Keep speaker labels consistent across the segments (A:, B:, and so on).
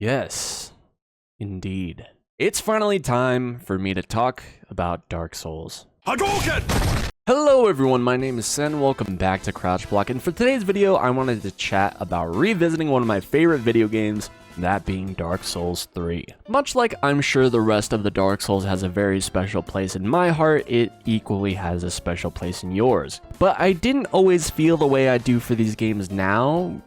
A: Yes, indeed. It's finally time for me to talk about Dark Souls.
B: Hadouken!
A: Hello everyone, my name is Sen, welcome back to Crouch Block, and for today's video I wanted to chat about revisiting one of my favorite video games, that being Dark Souls 3. Much like I'm sure the rest of the Dark Souls has a very special place in my heart, it equally has a special place in yours. But I didn't always feel the way I do for these games now,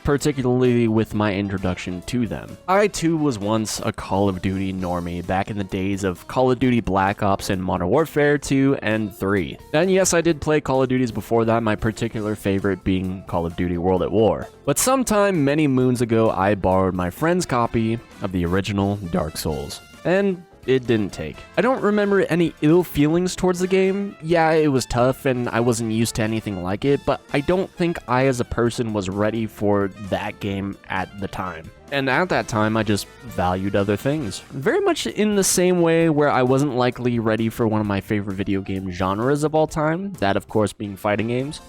A: particularly with my introduction to them. I too was once a Call of Duty normie back in the days of Call of Duty Black Ops and Modern Warfare 2 and 3. And yes, I did play Call of Duties before that, my particular favorite being Call of Duty World at War. But sometime many moons ago, I borrowed my friend's copy of the original Dark Souls. And it didn't take. I don't remember any ill feelings towards the game. Yeah, it was tough and I wasn't used to anything like it, but I don't think I as a person was ready for that game at the time. And at that time, I just valued other things. Very much in the same way where I wasn't likely ready for one of my favorite video game genres of all time, that of course being fighting games.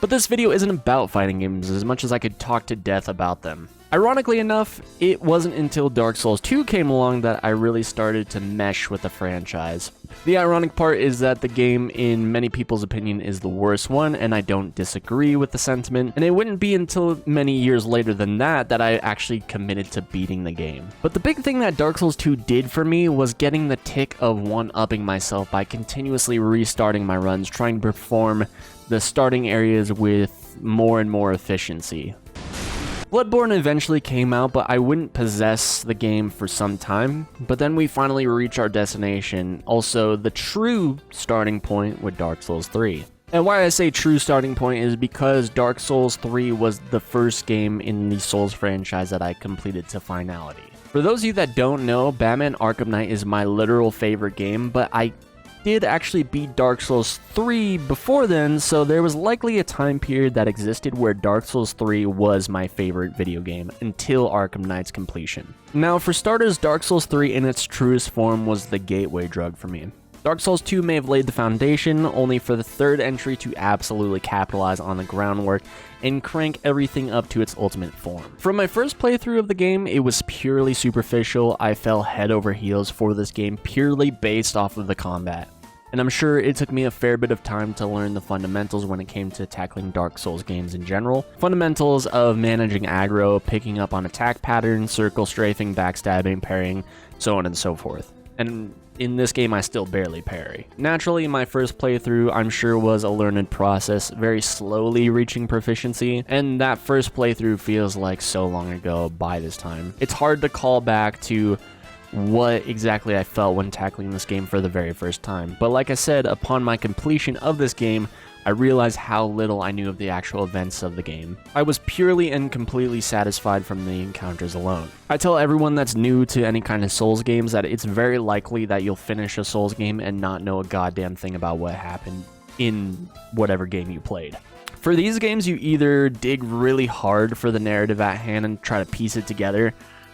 A: But this video isn't about fighting games as much as I could talk to death about them. Ironically enough, it wasn't until Dark Souls 2 came along that I really started to mesh with the franchise. The ironic part is that the game, in many people's opinion, is the worst one, and I don't disagree with the sentiment, and it wouldn't be until many years later than that that I actually committed to beating the game. But the big thing that Dark Souls 2 did for me was getting the tick of one-upping myself by continuously restarting my runs, trying to perform the starting areas with more and more efficiency. Bloodborne eventually came out, but I wouldn't possess the game for some time, but then we finally reach our destination, also the true starting point with Dark Souls 3. And why I say true starting point is because Dark Souls 3 was the first game in the Souls franchise that I completed to finality. For those of you that don't know, Batman Arkham Knight is my literal favorite game, but I did actually beat Dark Souls 3 before then, so there was likely a time period that existed where Dark Souls 3 was my favorite video game until Arkham Knight's completion. Now, for starters, Dark Souls 3 in its truest form was the gateway drug for me. Dark Souls 2 may have laid the foundation, only for the third entry to absolutely capitalize on the groundwork and crank everything up to its ultimate form. From my first playthrough of the game, it was purely superficial. I fell head over heels for this game purely based off of the combat. And I'm sure it took me a fair bit of time to learn the fundamentals when it came to tackling Dark Souls games in general. Fundamentals of managing aggro, picking up on attack patterns, circle strafing, backstabbing, parrying, so on and so forth. And in this game, I still barely parry. Naturally, my first playthrough, I'm sure, was a learned process, very slowly reaching proficiency, and that first playthrough feels like so long ago by this time. It's hard to call back to what exactly I felt when tackling this game for the very first time. But like I said, upon my completion of this game, I realized how little I knew of the actual events of the game. I was purely and completely satisfied from the encounters alone. I tell everyone that's new to any kind of Souls games that it's very likely that you'll finish a Souls game and not know a goddamn thing about what happened in whatever game you played. For these games, you either dig really hard for the narrative at hand and try to piece it together,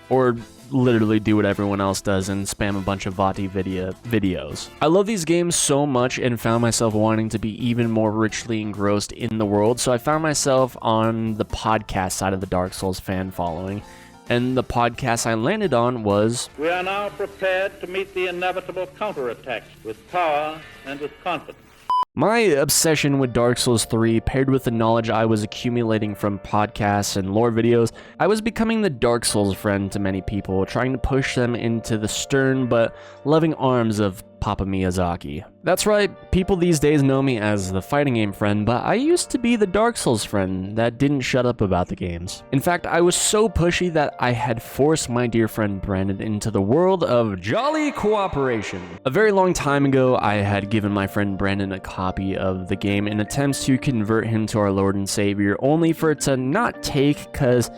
A: or literally do what everyone else does and spam a bunch of Vati videos. I love these games so much and found myself wanting to be even more richly engrossed in the world, so I found myself on the podcast side of the Dark Souls fan following, and the podcast I landed on was
C: We are now prepared to meet the inevitable counterattacks with power and with confidence.
A: My obsession with Dark Souls 3, paired with the knowledge I was accumulating from podcasts and lore videos, I was becoming the Dark Souls friend to many people, trying to push them into the stern but loving arms of Papa Miyazaki. That's right, people these days know me as the fighting game friend, but I used to be the Dark Souls friend that didn't shut up about the games. In fact, I was so pushy that I had forced my dear friend Brandon into the world of jolly cooperation. A very long time ago, I had given my friend Brandon a copy of the game in attempts to convert him to our Lord and Savior, only for it to not take cause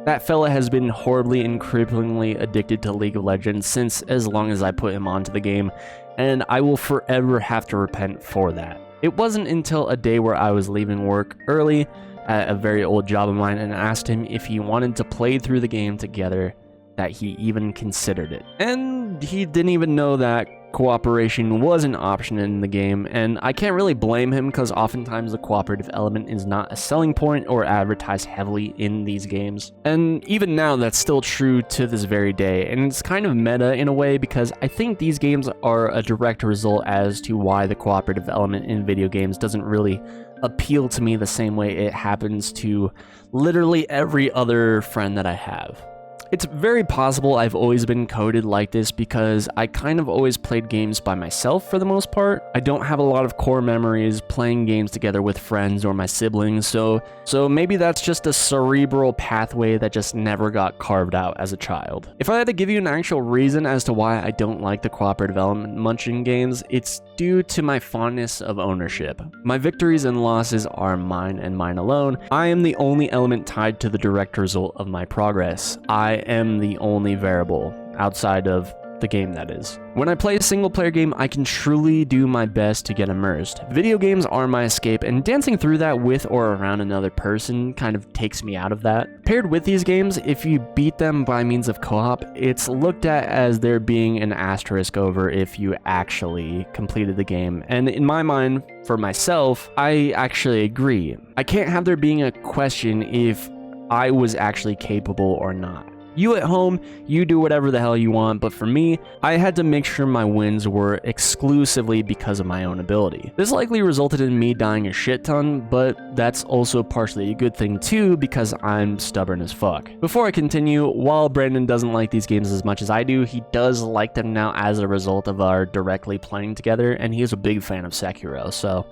A: that fella has been horribly and cripplingly addicted to League of Legends since as long as I put him onto the game, and I will forever have to repent for that. It wasn't until a day where I was leaving work early at a very old job of mine and asked him if he wanted to play through the game together that he even considered it. And he didn't even know that cooperation was an option in the game, and I can't really blame him because oftentimes the cooperative element is not a selling point or advertised heavily in these games. And even now, that's still true to this very day, and it's kind of meta in a way because I think these games are a direct result as to why the cooperative element in video games doesn't really appeal to me the same way it happens to literally every other friend that I have. It's very possible I've always been coded like this because I kind of always played games by myself for the most part. I don't have a lot of core memories playing games together with friends or my siblings, so maybe that's just a cerebral pathway that just never got carved out as a child. If I had to give you an actual reason as to why I don't like the cooperative element much in games, it's due to my fondness of ownership. My victories and losses are mine and mine alone. I am the only element tied to the direct result of my progress. I am the only variable outside of the game, that is. When I play a single player game, I can truly do my best to get immersed. Video games are my escape, and dancing through that with or around another person kind of takes me out of that. Paired with these games, if you beat them by means of co-op, it's looked at as there being an asterisk over if you actually completed the game. And in my mind, for myself, I actually agree. I can't have there being a question if I was actually capable or not. You at home, you do whatever the hell you want, but for me, I had to make sure my wins were exclusively because of my own ability. This likely resulted in me dying a shit ton, but that's also partially a good thing too because I'm stubborn as fuck. Before I continue, while Brandon doesn't like these games as much as I do, he does like them now as a result of our directly playing together, and he is a big fan of Sekiro, so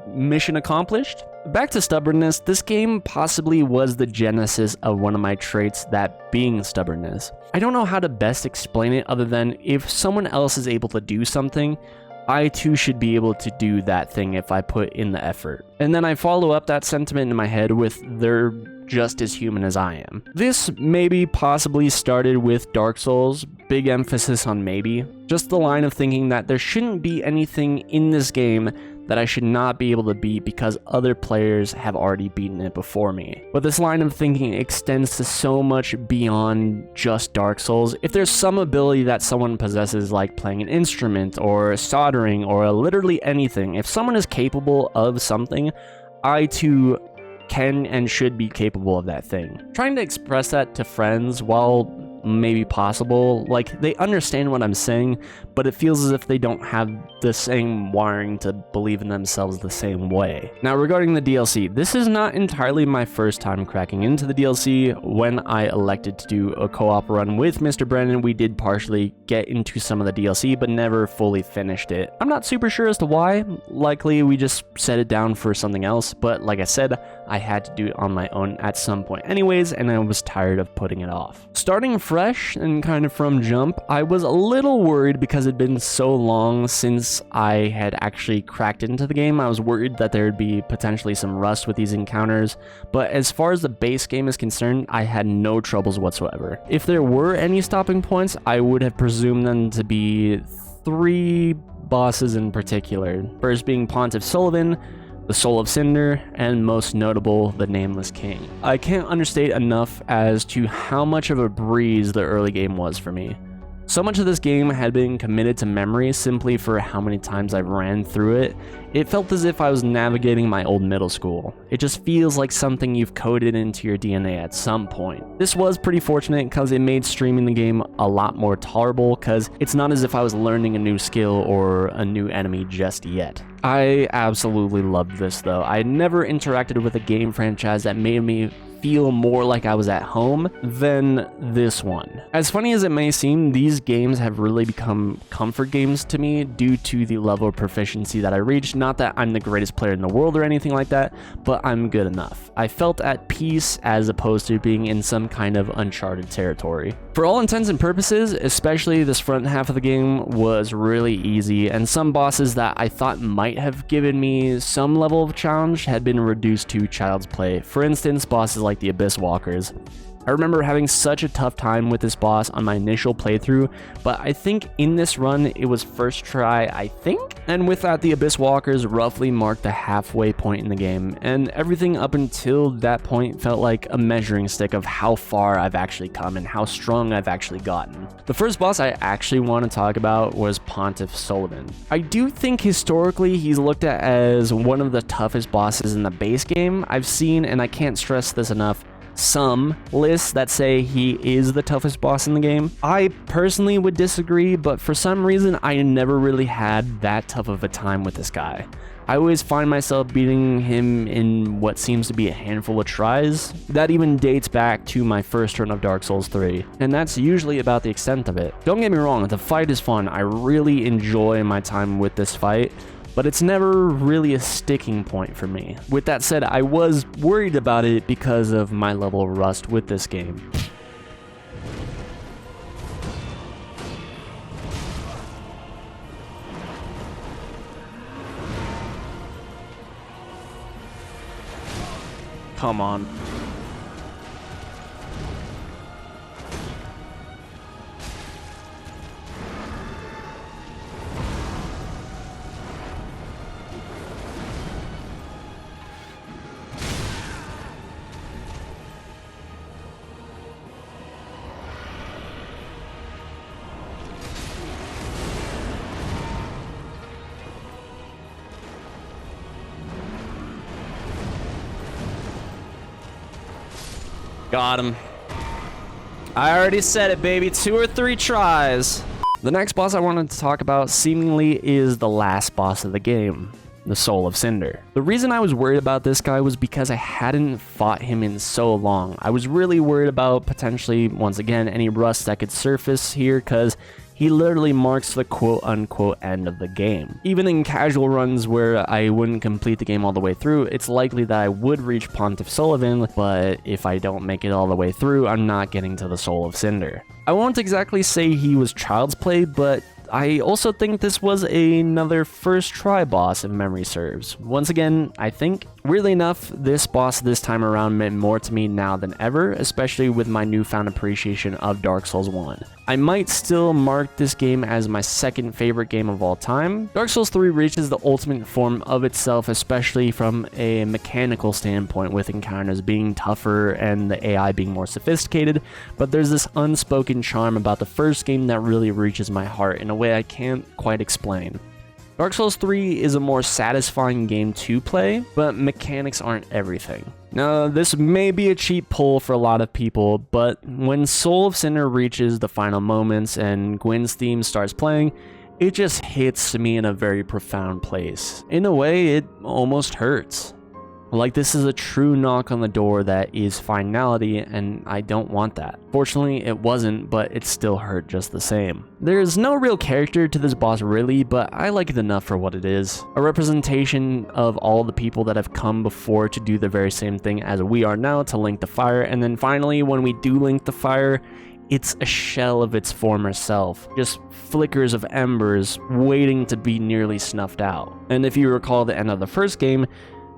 A: mission accomplished. Back to stubbornness, this game possibly was the genesis of one of my traits, that being stubbornness. I don't know how to best explain it other than if someone else is able to do something, I too should be able to do that thing if I put in the effort. And then I follow up that sentiment in my head with they're just as human as I am. This maybe possibly started with Dark Souls, big emphasis on maybe. Just the line of thinking that there shouldn't be anything in this game that I should not be able to beat because other players have already beaten it before me. But this line of thinking extends to so much beyond just Dark Souls. If there's some ability that someone possesses, like playing an instrument or soldering or literally anything, if someone is capable of something, I too can and should be capable of that thing. Trying to express that to friends, while maybe possible, like, they understand what I'm saying, but it feels as if they don't have the same wiring to believe in themselves the same way. Now, regarding the DLC, this is not entirely my first time cracking into the DLC. When I elected to do a co-op run with Mr. Brandon, we did partially get into some of the DLC, but never fully finished it. I'm not super sure as to why. Likely we just set it down for something else, but like I said, I had to do it on my own at some point anyways, and I was tired of putting it off. Starting fresh and kind of from jump, I was a little worried because it'd been so long since I had actually cracked into the game. I was worried that there'd be potentially some rust with these encounters, but as far as the base game is concerned, I had no troubles whatsoever. If there were any stopping points, I would have presumed them to be 3 bosses in particular. First being Pontiff Sulyvahn, the Soul of Cinder, and most notable, the Nameless King. I can't understate enough as to how much of a breeze the early game was for me. So much of this game had been committed to memory simply for how many times I ran through it. It felt as if I was navigating my old middle school. It just feels like something you've coded into your DNA at some point. This was pretty fortunate because it made streaming the game a lot more tolerable, because it's not as if I was learning a new skill or a new enemy just yet. I absolutely loved this though. I had never interacted with a game franchise that made me feel more like I was at home than this one. As funny as it may seem, these games have really become comfort games to me due to the level of proficiency that I reached. Not that I'm the greatest player in the world or anything like that, but I'm good enough. I felt at peace as opposed to being in some kind of uncharted territory. For all intents and purposes, especially this front half of the game was really easy, and some bosses that I thought might have given me some level of challenge had been reduced to child's play. For instance, bosses like the Abyss Walkers. I remember having such a tough time with this boss on my initial playthrough, but I think in this run it was first try, I think? And with that, the Abyss Walkers roughly marked the halfway point in the game, and everything up until that point felt like a measuring stick of how far I've actually come and how strong I've actually gotten. The first boss I actually want to talk about was Pontiff Sulyvahn. I do think historically he's looked at as one of the toughest bosses in the base game I've seen, and I can't stress this enough. Some lists that say he is the toughest boss in the game. I personally would disagree, but for some reason I never really had that tough of a time with this guy. I always find myself beating him in what seems to be a handful of tries. That even dates back to my first run of Dark Souls 3, and that's usually about the extent of it. Don't get me wrong, the fight is fun. I really enjoy my time with this fight, but it's never really a sticking point for me. With that said, I was worried about it because of my level of rust with this game. Come on. Got him. I already said it, baby. 2 or 3 tries. The next boss I wanted to talk about seemingly is the last boss of the game, the Soul of Cinder. The reason I was worried about this guy was because I hadn't fought him in so long. I was really worried about potentially, once again, any rust that could surface here, because he literally marks the quote-unquote end of the game. Even in casual runs where I wouldn't complete the game all the way through, it's likely that I would reach Pontiff Sulyvahn, but if I don't make it all the way through, I'm not getting to the Soul of Cinder. I won't exactly say he was child's play, but I also think this was another first try boss if memory serves. Once again, I think, weirdly enough, this boss this time around meant more to me now than ever, especially with my newfound appreciation of Dark Souls 1. I might still mark this game as my second favorite game of all time. Dark Souls 3 reaches the ultimate form of itself, especially from a mechanical standpoint, with encounters being tougher and the AI being more sophisticated, but there's this unspoken charm about the first game that really reaches my heart in a way I can't quite explain. Dark Souls 3 is a more satisfying game to play, but mechanics aren't everything. Now, this may be a cheap pull for a lot of people, but when Soul of Cinder reaches the final moments and Gwyn's theme starts playing, it just hits me in a very profound place. In a way, it almost hurts. Like this is a true knock on the door that is finality, and I don't want that. Fortunately, it wasn't, but it still hurt just the same. There's no real character to this boss really, but I like it enough for what it is. A representation of all the people that have come before to do the very same thing as we are now, to link the fire, and then finally when we do link the fire, it's a shell of its former self, just flickers of embers waiting to be nearly snuffed out. And if you recall the end of the first game,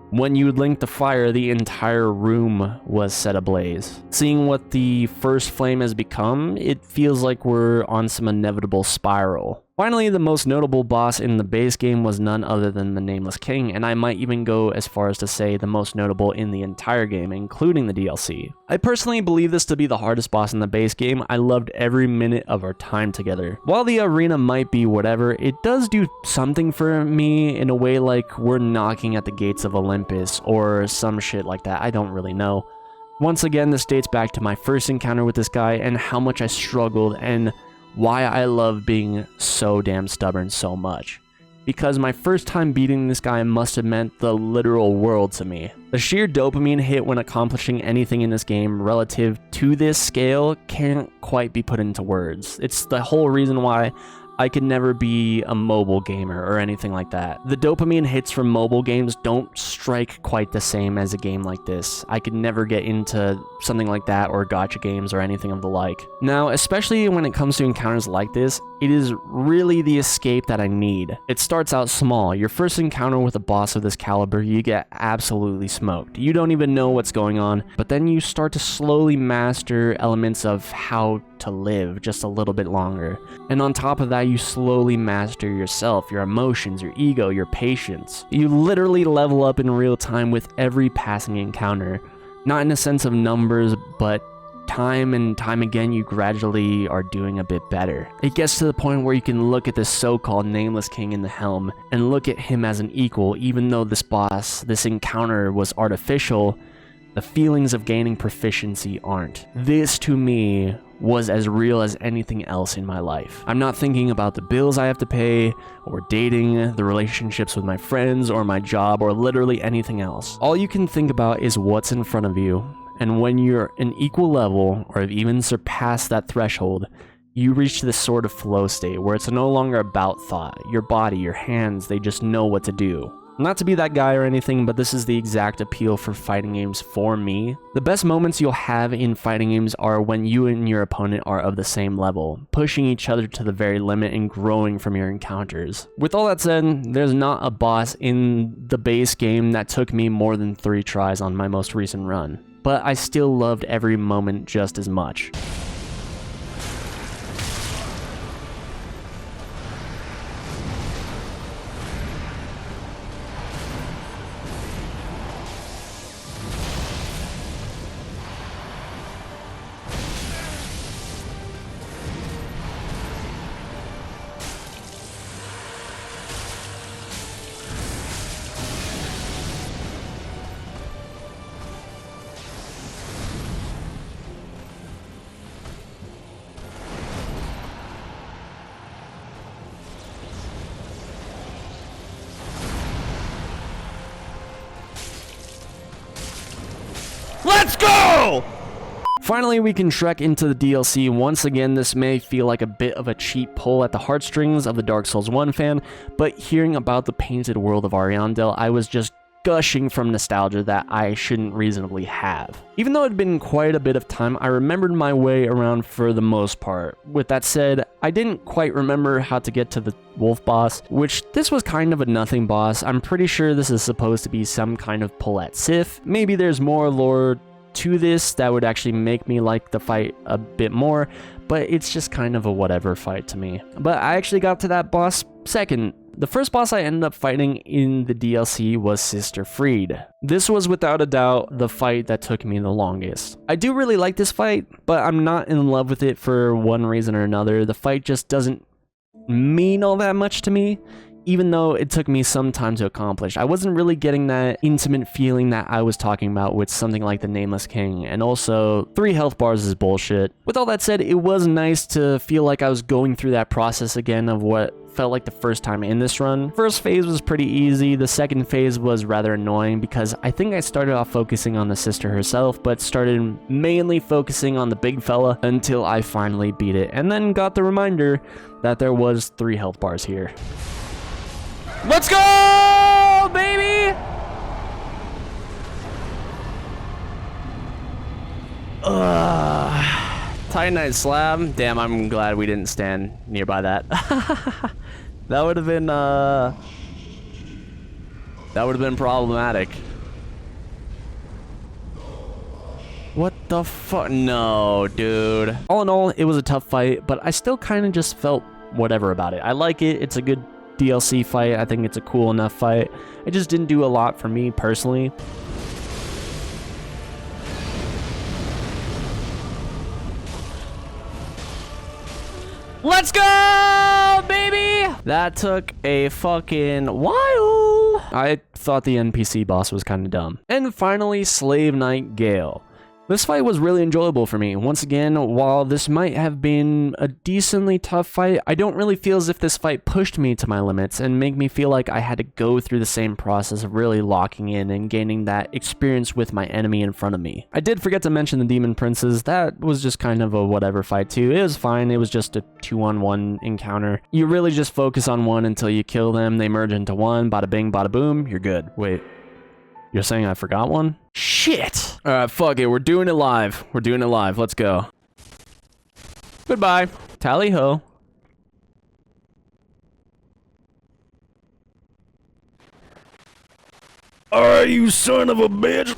A: when you link the fire, the entire room was set ablaze. Seeing what the first flame has become, it feels like we're on some inevitable spiral. Finally, the most notable boss in the base game was none other than the Nameless King, and I might even go as far as to say the most notable in the entire game, including the DLC. I personally believe this to be the hardest boss in the base game. I loved every minute of our time together. While the arena might be whatever, it does do something for me in a way like we're knocking at the gates of Olympus or some shit like that. I don't really know. Once again, this dates back to my first encounter with this guy and how much I struggled and why I love being so damn stubborn so much. Because my first time beating this guy must have meant the literal world to me. The sheer dopamine hit when accomplishing anything in this game relative to this scale can't quite be put into words. It's the whole reason why I could never be a mobile gamer or anything like that. The dopamine hits from mobile games don't strike quite the same as a game like this. I could never get into something like that, or gacha games or anything of the like. Now, especially when it comes to encounters like this, it is really the escape that I need. It starts out small. Your first encounter with a boss of this caliber, you get absolutely smoked. You don't even know what's going on, but then you start to slowly master elements of how to live just a little bit longer. And on top of that, you slowly master yourself, your emotions, your ego, your patience. You literally level up in real time with every passing encounter. Not in a sense of numbers, but time and time again, you gradually are doing a bit better. It gets to the point where you can look at this so-called Nameless King in the helm and look at him as an equal. Even though this boss, this encounter was artificial, the feelings of gaining proficiency aren't. This, to me, was as real as anything else in my life. I'm not thinking about the bills I have to pay, or dating, the relationships with my friends, or my job, or literally anything else. All you can think about is what's in front of you, and when you're an equal level, or have even surpassed that threshold, you reach this sort of flow state where it's no longer about thought. Your body, your hands, they just know what to do. Not to be that guy or anything, but this is the exact appeal for fighting games for me. The best moments you'll have in fighting games are when you and your opponent are of the same level, pushing each other to the very limit and growing from your encounters. With all that said, there's not a boss in the base game that took me more than 3 tries on my most recent run, but I still loved every moment just as much. Let's go! Finally, we can trek into the DLC. Once again, this may feel like a bit of a cheap pull at the heartstrings of the Dark Souls 1 fan, but hearing about the painted world of Ariandel, I was just gushing from nostalgia that I shouldn't reasonably have. Even though it had been quite a bit of time, I remembered my way around for the most part. With that said, I didn't quite remember how to get to the wolf boss, which this was kind of a nothing boss. I'm pretty sure this is supposed to be some kind of pull at Sif. Maybe there's more lore to this that would actually make me like the fight a bit more, but it's just kind of a whatever fight to me. But I actually got to that boss second. The first boss I ended up fighting in the DLC was Sister Fried. This was without a doubt the fight that took me the longest. I do really like this fight, but I'm not in love with it for one reason or another. The fight just doesn't mean all that much to me, even though it took me some time to accomplish. I wasn't really getting that intimate feeling that I was talking about with something like the Nameless King, and also 3 health bars is bullshit. With all that said, it was nice to feel like I was going through that process again of what felt like the first time in this run. First phase was pretty easy. The second phase was rather annoying because I think I started off focusing on the sister herself, but started mainly focusing on the big fella until I finally beat it, and then got the reminder that there was 3 health bars here. Let's go, baby! Titanite slab. Damn, I'm glad we didn't stand nearby that. That would have been problematic. What the fuck? No, dude. All in all, it was a tough fight, but I still kind of just felt whatever about it. I like it. It's a good DLC fight. I think it's a cool enough fight. It just didn't do a lot for me personally. Let's go, baby! That took a fucking while. I thought the NPC boss was kind of dumb. And finally, Slave Knight Gale. This fight was really enjoyable for me. Once again, while this might have been a decently tough fight, I don't really feel as if this fight pushed me to my limits and made me feel like I had to go through the same process of really locking in and gaining that experience with my enemy in front of me. I did forget to mention the Demon Princes. That was just kind of a whatever fight too. It was fine. It was just a 2-on-1 encounter. You really just focus on one until you kill them. They merge into one. Bada bing, bada boom. You're good. Wait. You're saying I forgot one? Shit! Alright, fuck it. We're doing it live. We're doing it live. Let's go. Goodbye. Tally ho. Alright, you son of a bitch!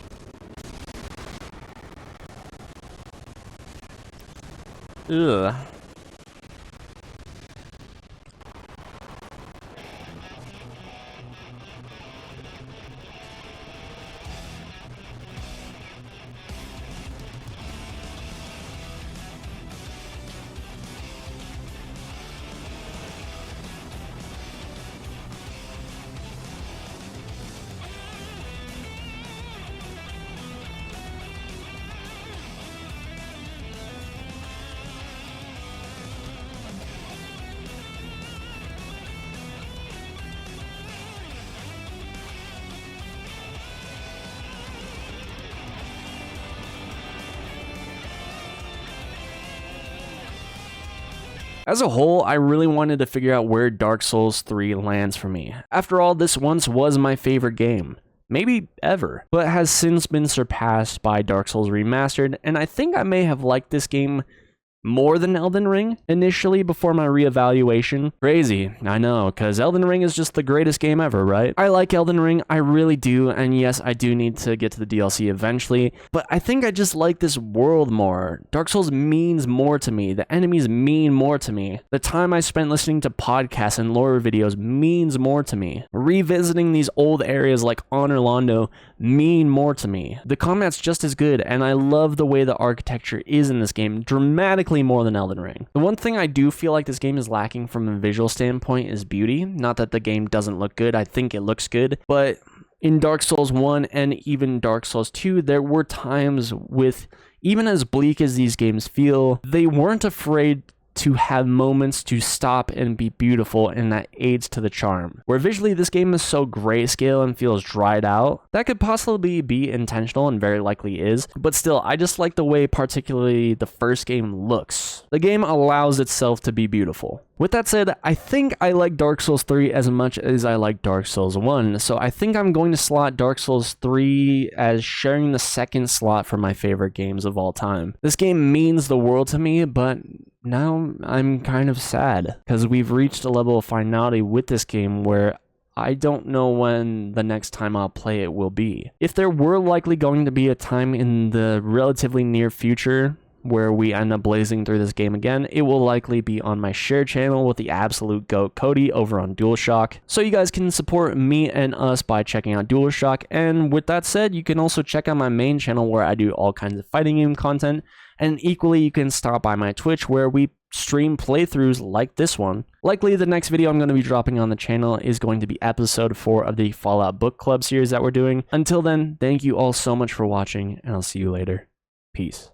A: Ugh. As a whole, I really wanted to figure out where Dark Souls 3 lands for me. After all, this once was my favorite game. Maybe ever, but has since been surpassed by Dark Souls Remastered, and I think I may have liked this game more than Elden Ring initially before my reevaluation. Crazy, I know, because Elden Ring is just the greatest game ever, right? I like Elden Ring, I really do, and yes, I do need to get to the DLC eventually, but I think I just like this world more. Dark Souls means more to me, the enemies mean more to me, the time I spent listening to podcasts and lore videos means more to me. Revisiting these old areas like Honor Londo mean more to me. The combat's just as good, and I love the way the architecture is in this game, dramatically more than Elden Ring. The one thing I do feel like this game is lacking from a visual standpoint is beauty. Not that the game doesn't look good, I think it looks good, but in Dark Souls 1 and even Dark Souls 2, there were times with, even as bleak as these games feel, they weren't afraid to have moments to stop and be beautiful, and that aids to the charm. Where visually this game is so grayscale and feels dried out, that could possibly be intentional and very likely is, but still, I just like the way particularly the first game looks. The game allows itself to be beautiful. With that said, I think I like Dark Souls 3 as much as I like Dark Souls 1, so I think I'm going to slot Dark Souls 3 as sharing the second slot for my favorite games of all time. This game means the world to me, but now I'm kind of sad, because we've reached a level of finality with this game where I don't know when the next time I'll play it will be. If there were likely going to be a time in the relatively near future where we end up blazing through this game again, it will likely be on my shared channel with the absolute GOAT Cody over on DualShock. So you guys can support me and us by checking out DualShock, and with that said, you can also check out my main channel where I do all kinds of fighting game content, and equally you can stop by my Twitch where we stream playthroughs like this one. Likely the next video I'm going to be dropping on the channel is going to be episode 4 of the Fallout Book Club series that we're doing. Until then, thank you all so much for watching, and I'll see you later. Peace.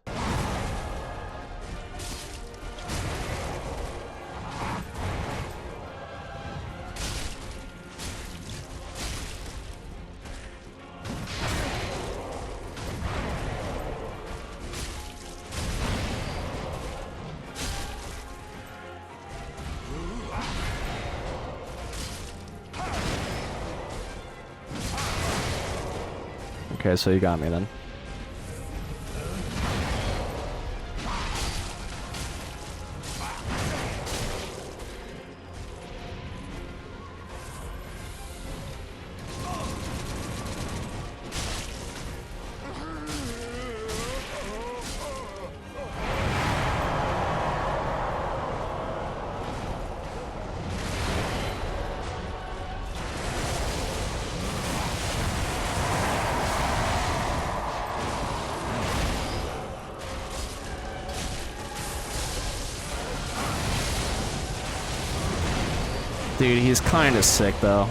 A: Okay, so you got me then. Dude, he's kind of sick though.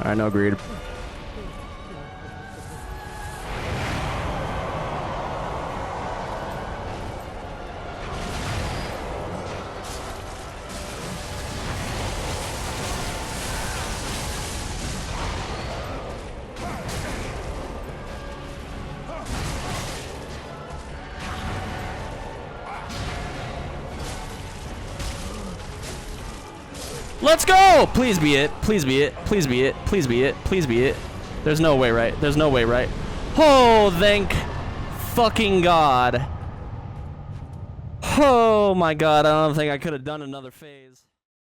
A: Alright, no greed. Let's go! Please be it. Please be it. Please be it. Please be it. Please be it. There's no way, right? There's no way, right? Oh, thank fucking God. Oh my God, I don't think I could have done another phase.